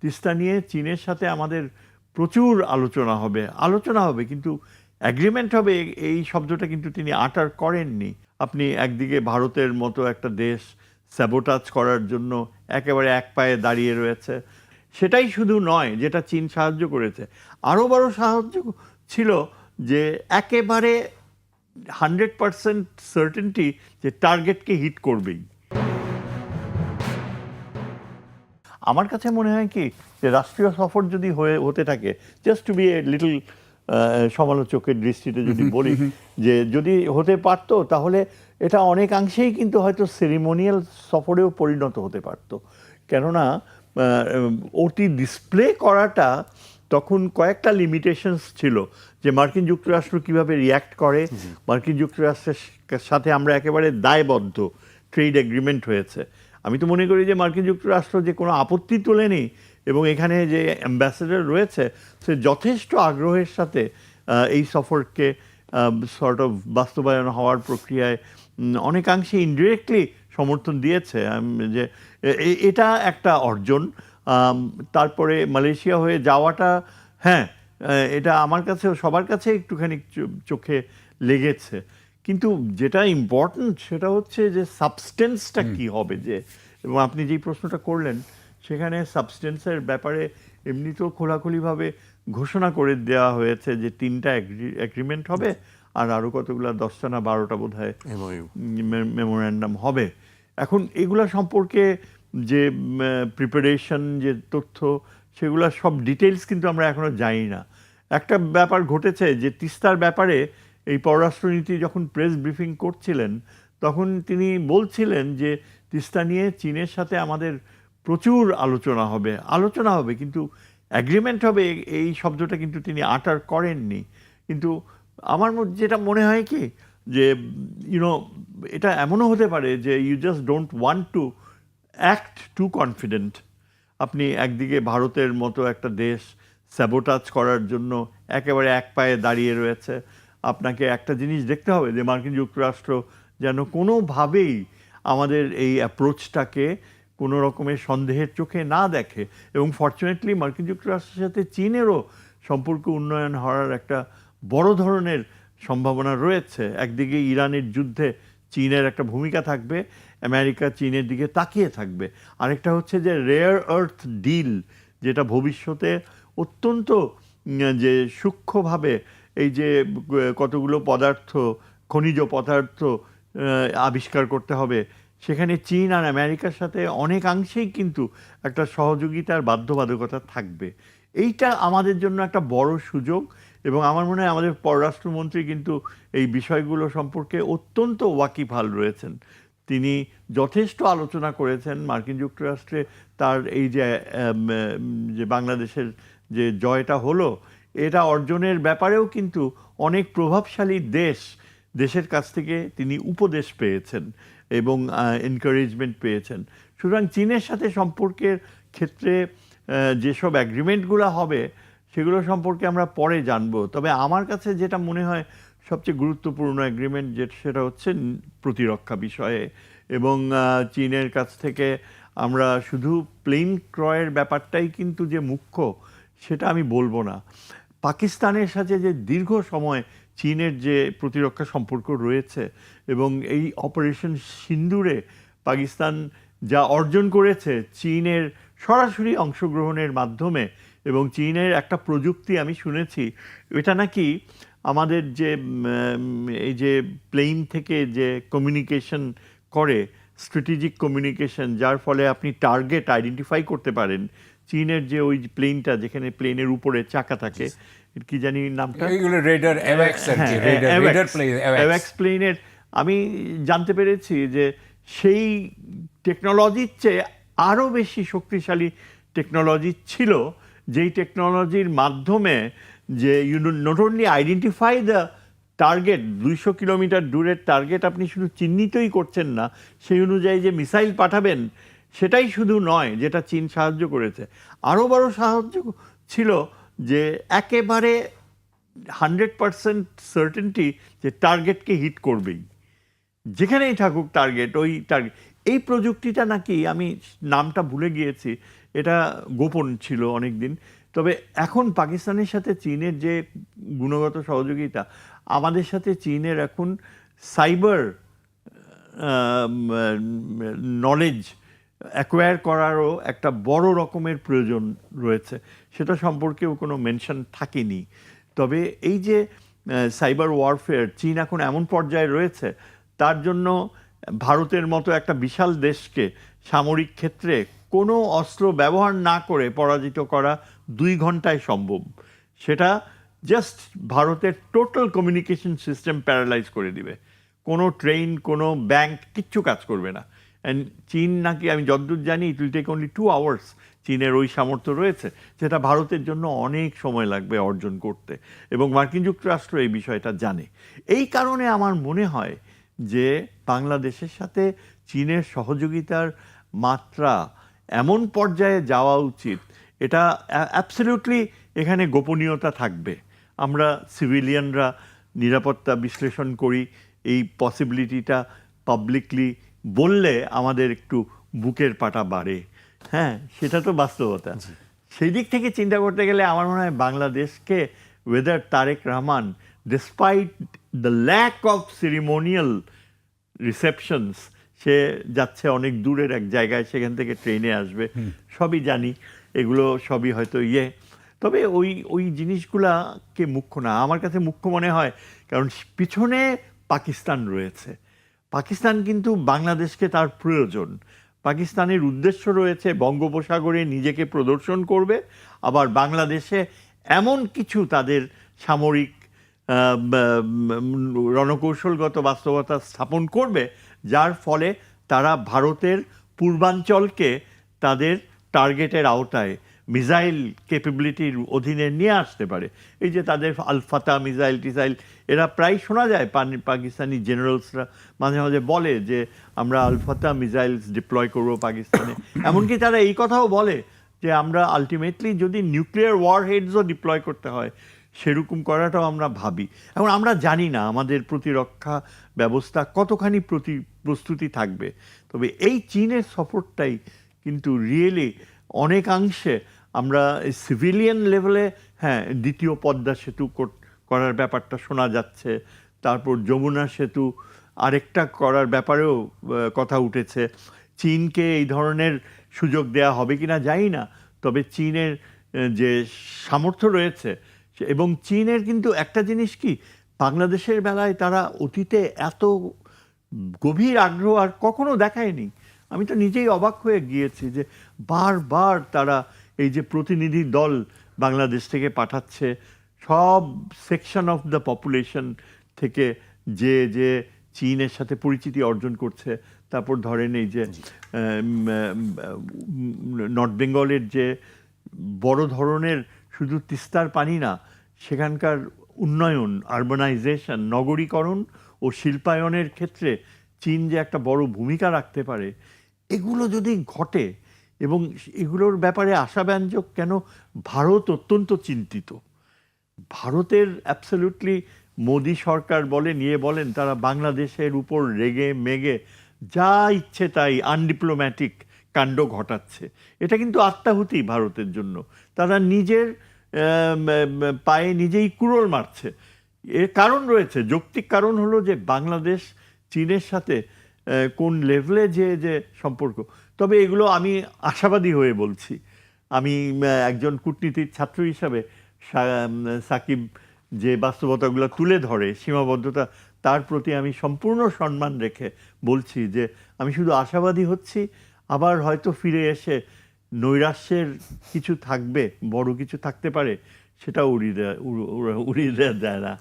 তিস্তা নিয়ে চীনের সাথে আমাদের প্রচুর আলোচনা হবে কিন্তু অ্যাগ্রিমেন্ট হবে এই শব্দটা কিন্তু তিনি আটার করেননি। আপনি একদিকে ভারতের মতো একটা দেশ স্যাবোটাজ করার জন্য একেবারে এক পায়ে দাঁড়িয়ে রয়েছে। সেটাই শুধু নয় যেটা চীন সাহায্য করেছে, আরও বড় সাহায্য ছিল যে একেবারে 100% সার্টেনটি যে টার্গেটকে হিট করবেই। আমার কাছে মনে হয় কি যে রাষ্ট্রীয় সফর যদি হতে থাকে, just to be a little সমালোচকের দৃষ্টিতে যদি বলি যে যদি হতে পারতো তাহলে এটা অনেকাংশেই কিন্তু হয়তো সেরিমোনিয়াল সফরেও পরিণত হতে পারতো। কেননা ওটি ডিসপ্লে করাটা তখন কয়েকটা লিমিটেশনস ছিল যে মার্কিন যুক্তরাষ্ট্র কিভাবে রিয়্যাক্ট করে। মার্কিন যুক্তরাষ্ট্রের সাথে আমরা একেবারে দায়বদ্ধ, ট্রেড এগ্রিমেন্ট হয়েছে। আমি তো মনে করি যে মার্কিন যুক্তরাষ্ট্র যে কোনো আপত্তি তোলেনি এবং এখানে যে অ্যাম্বাসেডর রয়েছে সে যথেষ্ট আগ্রহের সাথে এই সফরকে সর্ট অফ বাস্তবায়ন হওয়ার প্রক্রিয়ায় অনেকাংশে ইনডিরেক্টলি সমর্থন দিয়েছে। যে এটা একটা অর্জন। তারপরে মালয়েশিয়া হয়ে যাওয়াটা, হ্যাঁ, এটা আমার কাছে সবার কাছে একটুখানি চোখে লেগেছে। কিন্তু যেটা ইম্পর্ট্যান্ট সেটা হচ্ছে যে সাবস্টেন্সটা কি হবে। যে এবং আপনি যেই প্রশ্নটা করলেন সেখানে সাবস্টেন্সের ব্যাপারে এমনি তো খোলাখুলিভাবে ঘোষণা করে দেওয়া হয়েছে যে 3টা এগ্রিমেন্ট হবে আর আরও কতগুলো 10টা না 12টা বোধ হয় মেমোরেন্ডাম হবে। এখন এগুলা সম্পর্কে যে প্রিপারেশন, যে তথ্য, সেগুলো সব ডিটেলস কিন্তু আমরা এখনও জানি না। একটা ব্যাপার ঘটেছে যে তিস্তার ব্যাপারে এই পররাষ্ট্রনীতি যখন প্রেস ব্রিফিং করছিলেন তখন তিনি বলছিলেন যে তিস্তা নিয়ে চীনের সাথে আমাদের প্রচুর আলোচনা হবে কিন্তু অ্যাগ্রিমেন্ট হবে এই শব্দটা কিন্তু তিনি আটার করেননি। কিন্তু আমার যেটা মনে হয় কি যে এটা এমনও হতে পারে যে you just don't want to act to confident. আপনি একদিকে ভারতের মতো একটা দেশ স্যাবোটাজ করার জন্য একেবারে এক পায়ে দাঁড়িয়ে রয়েছে। আপনাকে একটা জিনিস দেখতে হবে যে মার্কিন যুক্তরাষ্ট্র যেন কোনোভাবেই আমাদের এই অ্যাপ্রোচটাকে কোনো রকমের সন্দেহের চোখে না দেখে। এবং ফর্চুনেটলি মার্কিন যুক্তরাষ্ট্রের সাথে চীনেরও সম্পর্ক উন্নয়ন হওয়ার একটা বড় ধরনের সম্ভাবনা রয়েছে। একদিকে ইরানের যুদ্ধে চীনের একটা ভূমিকা থাকবে, আমেরিকা চীনের দিকে তাকিয়ে থাকবে। আরেকটা হচ্ছে যে রেয়ার আর্থ ডিল, যেটা ভবিষ্যতে অত্যন্ত যে সূক্ষ্মভাবে এই যে কতগুলো পদার্থ, খনিজ পদার্থ আবিষ্কার করতে হবে, সেখানে চীন আর আমেরিকার সাথে অনেকাংশেই কিন্তু একটা সহযোগিতার বাধ্যবাধকতা থাকবে। এইটা আমাদের জন্য একটা বড় সুযোগ এবং আমার মনে হয় আমাদের পররাষ্ট্রমন্ত্রী কিন্তু এই বিষয়গুলো সম্পর্কে অত্যন্ত ওয়াকিবহাল রয়েছেন। তিনি যথেষ্ট আলোচনা করেছেন মার্কিন যুক্তরাষ্ট্রে তার এই যে বাংলাদেশের যে জয়টা হলো এটা অর্জনের ব্যাপারেও কিন্তু অনেক প্রভাবশালী দেশের কাছ থেকে তিনি উপদেশ পেয়েছেন এবং এনকারেজমেন্ট পেয়েছেন। সুতরাং চীনের সাথে সম্পর্কের ক্ষেত্রে যেসব অ্যাগ্রিমেন্টগুলো হবে সেগুলো সম্পর্কে আমরা পরে জানব। তবে আমার কাছে যেটা মনে হয় সবচেয়ে গুরুত্বপূর্ণ অ্যাগ্রিমেন্ট সেটা হচ্ছে প্রতিরক্ষা বিষয়ে। এবং চীনের কাছ থেকে আমরা শুধু প্লেন ক্রয়ের ব্যাপারটাই কিন্তু যে মুখ্য সেটা আমি বলবো না। পাকিস্তানের সাথে যে দীর্ঘ সময় চীনের যে প্রতিরক্ষা সম্পর্ক রয়েছে এবং এই অপারেশন সিন্দুরে পাকিস্তান যা অর্জন করেছে চীনের সরাসরি অংশগ্রহণের মাধ্যমে, এবং চীনের একটা প্রযুক্তি আমি শুনেছি এটা নাকি আমাদের যে এই যে প্লেন থেকে যে কমিউনিকেশন করে, স্ট্র্যাটেজিক কমিউনিকেশন, যার ফলে আপনি টার্গেট আইডেন্টিফাই করতে পারেন। চীনের যে ওই প্লেনটা যেখানে প্লেনের উপরে চাকা থাকে, কি জানি নামটা, অ্যাওয়াক্স প্লেনের, আমি জানতে পেরেছি যে সেই টেকনোলজির চেয়ে আরও বেশি শক্তিশালী টেকনোলজি ছিল, যেই টেকনোলজির মাধ্যমে যে you not only identify the target, 200 kilometre দূরের টার্গেট আপনি শুধু চিহ্নিতই করছেন না, সেই অনুযায়ী যে মিসাইল পাঠাবেন সেটাই শুধু নয় যেটা চীন সাহায্য করেছে, আরও বড় সাহায্য ছিল যে একেবারে 100% সার্টেনটি যে টার্গেটকে হিট করবেই, যেখানেই থাকুক টার্গেট, ওই টার্গেট। এই প্রযুক্তিটা নাকি, আমি নামটা ভুলে গিয়েছি, এটা গোপন ছিল অনেক দিন। তবে এখন পাকিস্তানের সাথে চীনের যে গুণগত সহযোগিতা, আমাদের সাথে চীনের এখন সাইবার নলেজ অ্যাকোয়ার করারও একটা বড় রকমের প্রয়োজন রয়েছে, সেটা সম্পর্কেও কোনো মেনশন থাকেনি। তবে এই যে সাইবার ওয়ারফেয়ার চীন এখন এমন পর্যায়ে রয়েছে, তার জন্য ভারতের মতো একটা বিশাল দেশকে সামরিক ক্ষেত্রে কোনো অস্ত্র ব্যবহার না করে পরাজিত করা 2 ঘন্টায় সম্ভব। সেটা জাস্ট ভারতের টোটাল কমিউনিকেশন সিস্টেম প্যারালাইজ করে দিবে। কোনো ট্রেন, কোনো ব্যাংক কিচ্ছু কাজ করবে না। অ্যান্ড চীন নাকি, আমি যতদূর জানি, it will take only 2 hours. চীনের ওই সামর্থ্য রয়েছে, যেটা ভারতের জন্য অনেক সময় লাগবে অর্জন করতে, এবং মার্কিন যুক্তরাষ্ট্র এই বিষয়টা জানে। এই কারণে আমার মনে হয় যে বাংলাদেশের সাথে চীনের সহযোগিতার মাত্রা এমন পর্যায়ে যাওয়া উচিত, এটা অ্যাবসলিউটলি এখানে গোপনীয়তা থাকবে। আমরা সিভিলিয়ানরা নিরাপত্তা বিশ্লেষণ করি, এই পসিবিলিটিটা পাবলিকলি বললে আমাদের একটু বুকের পাটা বাড়ে। হ্যাঁ, সেটা তো বাস্তবতা। সেই দিক থেকে চিন্তা করতে গেলে আমার মনে হয় বাংলাদেশকে whether Tarique Rahman, despite the lack of ceremonial receptions, সে যাচ্ছে অনেক দূরের এক জায়গায়, সেখান থেকে ট্রেনে আসবে, সবই জানি, এগুলো সবই হয়তো তবে ওই জিনিসগুলাকে মুখ্য না, আমার কাছে মুখ্য মনে হয়, কারণ পিছনে পাকিস্তান রয়েছে। পাকিস্তান কিন্তু বাংলাদেশকে তার প্রয়োজন। পাকিস্তানের উদ্দেশ্য রয়েছে বঙ্গোপসাগরে নিজেকে প্রদর্শন করবে, আবার বাংলাদেশে এমন কিছু তাদের সামরিক রণকৌশলগত বাস্তবতা স্থাপন করবে, যার ফলে তারা ভারতের পূর্বাঞ্চলকে তাদের টার্গেটের আওতায় মিসাইল ক্যাপাবিলিটির অধীনে নিয়ে আসতে পারে। এই যে তাদের আল ফাতা মিসাইল টিসাইল, এরা প্রায় শোনা যায় পাকিস্তানি জেনারেলসরা মাঝে মাঝে বলে যে আমরা আল ফাতা মিসাইলস ডিপ্লয় করবো পাকিস্তানে। এমনকি তারা এই কথাও বলে যে আমরা আলটিমেটলি যদি নিউক্লিয়ার ওয়ার হেডসও ডিপ্লয় করতে হয়, সেরকম করাটাও আমরা ভাবি। এখন আমরা জানি না আমাদের প্রতিরক্ষা ব্যবস্থা কতখানি প্রস্তুতি থাকবে। তবে এই চীনের সফরটাই কিন্তু রিয়েলি অনেকাংশে আমরা সিভিলিয়ান লেভেলে, হ্যাঁ, দ্বিতীয় পদ্মা সেতু করার ব্যাপারটা শোনা যাচ্ছে, তারপর যমুনা সেতু আরেকটা করার ব্যাপারেও কথা উঠেছে। চীনকে এই ধরনের সুযোগ দেয়া হবে কিনা জানি না, তবে চীনের যে সামর্থ্য রয়েছে, এবং চীনের কিন্তু একটা জিনিস কি, বাংলাদেশের বেলায় তারা অতীতে এত গভীর আগ্রহ আর কখনো দেখায়নি। আমি তো নিজেই অবাক হয়ে গিয়েছি যে বারবার তারা এই যে প্রতিনিধি দল বাংলাদেশ থেকে পাঠাচ্ছে, সব সেকশন অফ দ্য পপুলেশন থেকে যে যে চীনের সাথে পরিচিতি অর্জন করছে। তারপর ধরেন এই যে নর্থ বেঙ্গলের যে বড় ধরনের শুধু তিস্তার পানি না, সেখানকার উন্নয়ন, আরবানাইজেশন, নগরীকরণ ও শিল্পায়নের ক্ষেত্রে চীন যে একটা বড় ভূমিকা রাখতে পারে, এগুলো যদি ঘটে, এবং এগুলোর ব্যাপারে আশাব্যঞ্জক কেন, ভারত অত্যন্ত চিন্তিত। ভারতের অ্যাবসলিউটলি মোদি সরকার বলেন, বলেন, তারা বাংলাদেশের উপর রেগে মেগে যা ইচ্ছে তাই আনডিপ্লোম্যাটিক কাণ্ড ঘটাচ্ছে। এটা কিন্তু আত্মাহুতি ভারতের জন্য। তারা নিজের পায়ে নিজেই কুড়োল মারছে। এর কারণ রয়েছে, যৌক্তিক কারণ হলো যে বাংলাদেশ চীনের সাথে কোন লেভেলে যে সম্পর্ক। তবে এগুলো আমি আশাবাদী হয়ে বলছি। আমি একজন কূটনীতির ছাত্র হিসাবে সাকিব যে বাস্তবতাগুলো তুলে ধরে, সীমাবদ্ধতা, তার প্রতি আমি সম্পূর্ণ সম্মান রেখে বলছি যে আমি শুধু আশাবাদী হচ্ছি, আবার হয়তো ফিরে এসে নৈরাশ্যের কিছু থাকবে, বড় কিছু থাকতে পারে, সেটা উড়িয়ে দেয় না।